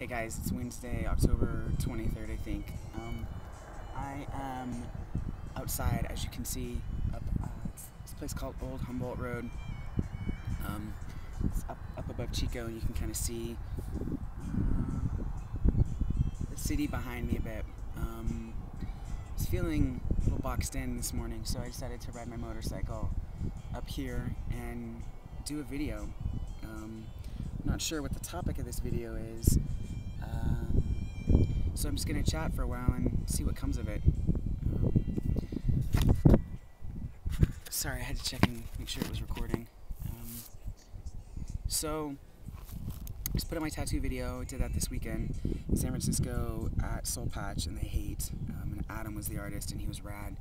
Hey guys, it's Wednesday, October 23rd, I think. I am outside, as you can see, up this place called Old Humboldt Road. It's up above Chico, and you can kind of see the city behind me a bit. I was feeling a little boxed in this morning, so I decided to ride my motorcycle up here and do a video. I'm not sure what the topic of this video is, so I'm just going to chat for a while and see what comes of it. Sorry, I had to check and make sure it was recording. So, I just put up my tattoo video. I did that this weekend in San Francisco at Soul Patch and The Hate. And Adam was the artist, and he was rad.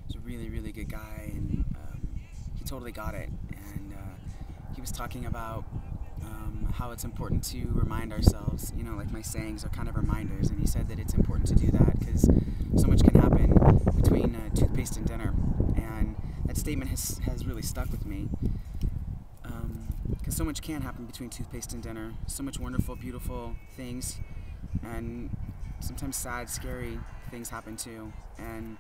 He was a really, really good guy, and he totally got it. And he was talking about how it's important to remind ourselves, you know, like my sayings are kind of reminders, and he said that it's important to do that because so much can happen between toothpaste and dinner, and that statement has really stuck with me, because so much can happen between toothpaste and dinner, so much wonderful, beautiful things, and sometimes sad, scary things happen too, and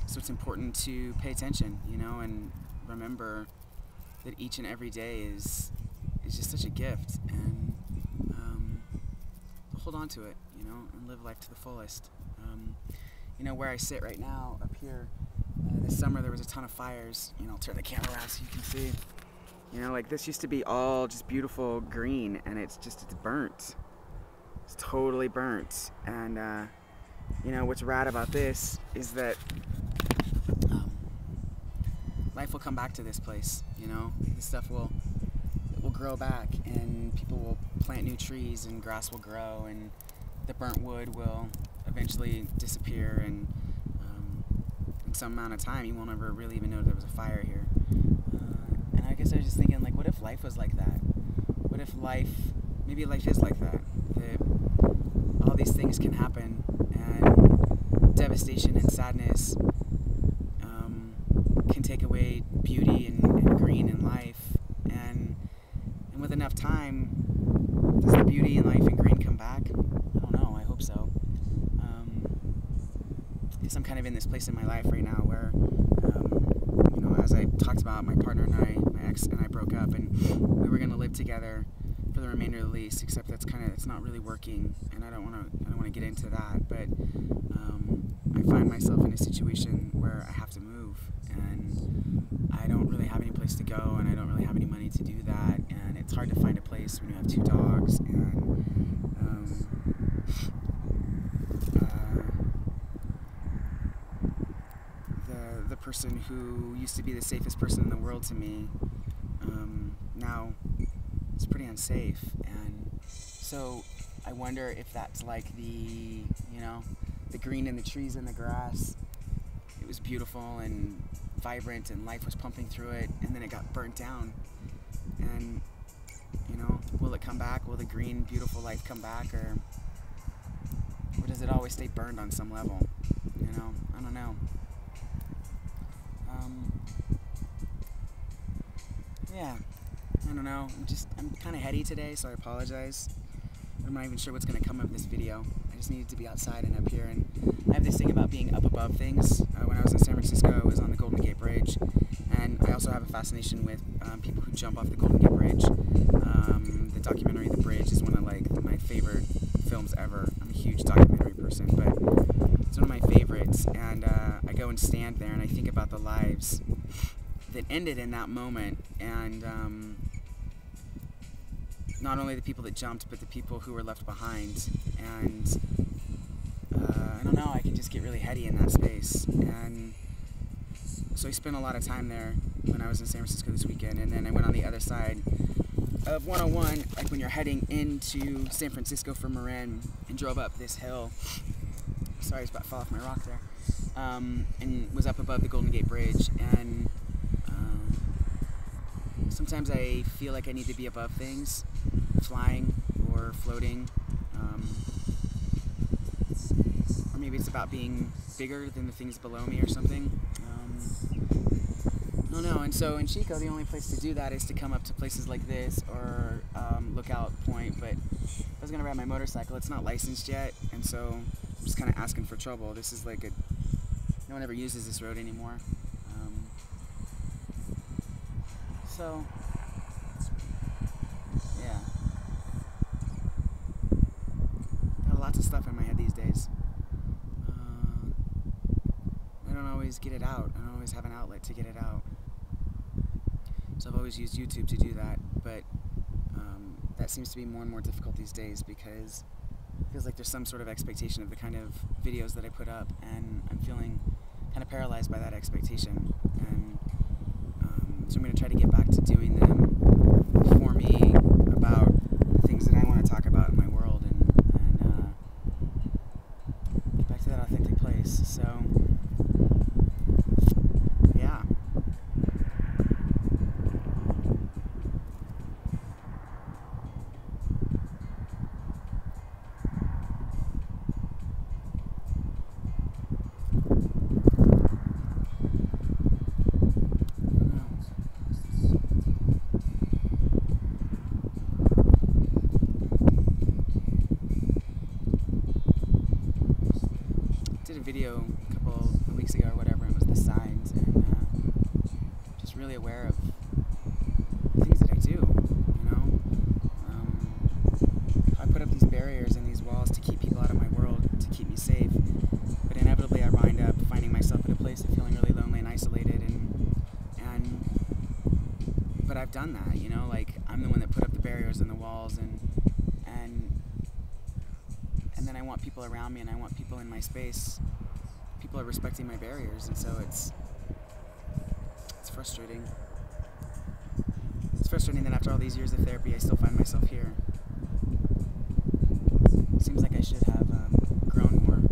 so it's important to pay attention, you know, and remember that each and every day is just such a gift, and hold on to it, you know, and live life to the fullest. You know, where I sit right now, up here, this summer there was a ton of fires. You know, I'll turn the camera around so you can see. You know, like this used to be all just beautiful green, and it's burnt. It's totally burnt. And you know, what's rad about this is that life will come back to this place. You know, this stuff will grow back, and people will plant new trees, and grass will grow, and the burnt wood will eventually disappear, and in some amount of time you won't ever really even know there was a fire here. And I guess I was just thinking, like, what if life was like that? What if maybe life is like that, that all these things can happen, and devastation and sadness can take away beauty and green in life, and with enough time, does the beauty in life and green come back? I don't know, I hope so. Because I'm kind of in this place in my life right now where, you know, as I talked about, my partner and my ex and I broke up, and we were going to live together for the remainder of the lease, except it's not really working, and I don't want to get into that, but I find myself in a situation where I have to move, and I don't really have any place to go, and I don't really have any money to do that, and it's hard to find a place when you have 2 dogs, and the person who used to be the safest person in the world to me now is pretty unsafe, and so I wonder if that's like the green in the trees and the grass. It was beautiful and vibrant, and life was pumping through it, and then it got burnt down, and you know, will it come back? Will the green, beautiful life come back, or does it always stay burned on some level? You know, I don't know. Yeah, I don't know. I'm kind of heady today, so I apologize. I'm not even sure what's going to come of this video. I just needed to be outside and up here, and I have this thing about being up above things. When I was in San Francisco, I was on the Golden Gate Bridge, and I also have a fascination with people who jump off the Golden Gate Bridge. The documentary The Bridge is one of my favorite films ever. I'm a huge documentary person, but it's one of my favorites, and I go and stand there and I think about the lives that ended in that moment, and not only the people that jumped, but the people who were left behind, and I don't know, I can just get really heady in that space, and so I spent a lot of time there when I was in San Francisco this weekend, and then I went on the other side of 101, like when you're heading into San Francisco from Marin, and drove up this hill. Sorry, I was about to fall off my rock there, and was up above the Golden Gate Bridge, and sometimes I feel like I need to be above things, flying or floating, or maybe it's about being bigger than the things below me or something. I don't know. And so in Chico, the only place to do that is to come up to places like this or Lookout Point. But if I was gonna ride my motorcycle, it's not licensed yet, and so I'm just kind of asking for trouble. This is like no one ever uses this road anymore. So yeah, got lots of stuff in my head these days. I don't always get it out. I don't always have an outlet to get it out. So I've always used YouTube to do that, but that seems to be more and more difficult these days because it feels like there's some sort of expectation of the kind of videos that I put up, and I'm feeling kind of paralyzed by that expectation. And so I'm going to try to get back to doing them for me, about the things that I want to talk about in my world, and get back to that authentic place. So yeah. Did a video a couple of weeks ago or whatever, and it was the signs, and just really aware of the things that I do, you know? I put up these barriers and these walls to keep people out of my world, to keep me safe, but inevitably I wind up finding myself at a place of feeling really lonely and isolated, but I've done that, you know? Like, I'm the one that put up the barriers and the walls, and then I want people around me, and I want people in my space. People are respecting my barriers, and so it's frustrating. It's frustrating that after all these years of therapy, I still find myself here. It seems like I should have grown more.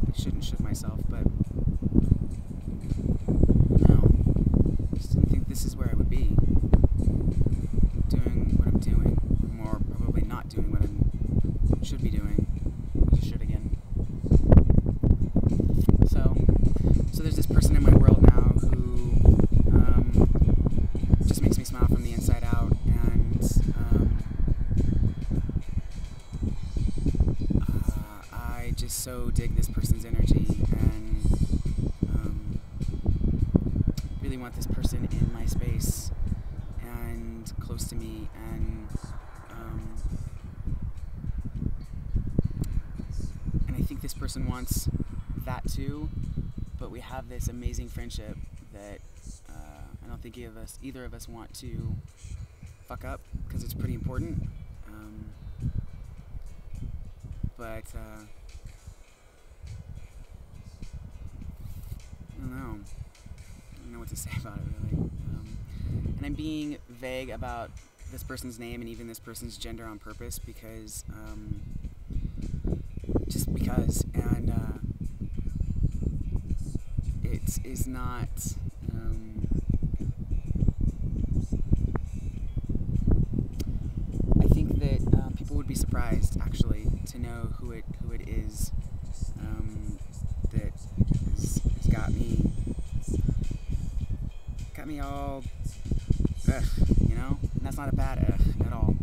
I should myself, but no. I just didn't think this is where I would be. Doing what I'm doing, or more probably not doing what I should be doing. Just should again. So there's this person in my world now who just makes me smile from the inside out, and I just so dig this person's energy, and really want this person in my space and close to me, and I think this person wants that too, but we have this amazing friendship that I don't think either of us want to fuck up, because it's pretty important. But I don't know. I don't know what to say about it, really. And I'm being vague about this person's name and even this person's gender on purpose, because just because, and it is not I think that people would be surprised, actually, to know who it is that has got me all ugh, you know, and that's not a bad ugh at all.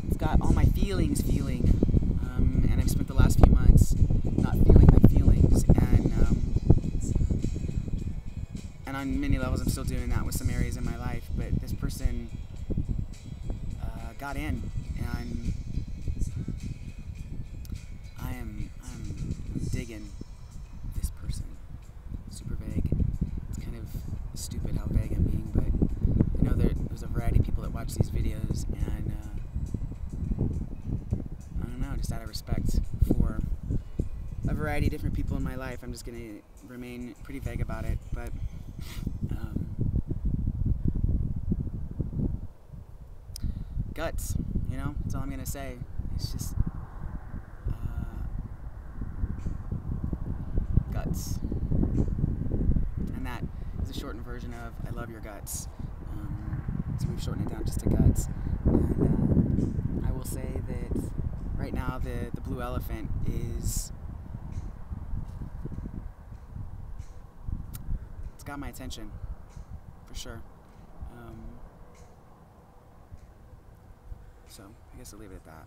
It's got all my feelings feeling, and I've spent the last few months not feeling my feelings, and on many levels I'm still doing that with some areas in my life, but this person got in, and I'm digging this person. Super vague. It's kind of stupid how vague I'm being, but I know there's a variety of people that watch these videos, and I don't know, just out of respect for a variety of different people in my life, I'm just going to remain pretty vague about it, but guts, you know, that's all I'm going to say. It's just guts. And that is a shortened version of I love your guts. So we've shortened it down just to guts. And I will say that right now the blue elephant is got my attention, for sure. So I guess I'll leave it at that.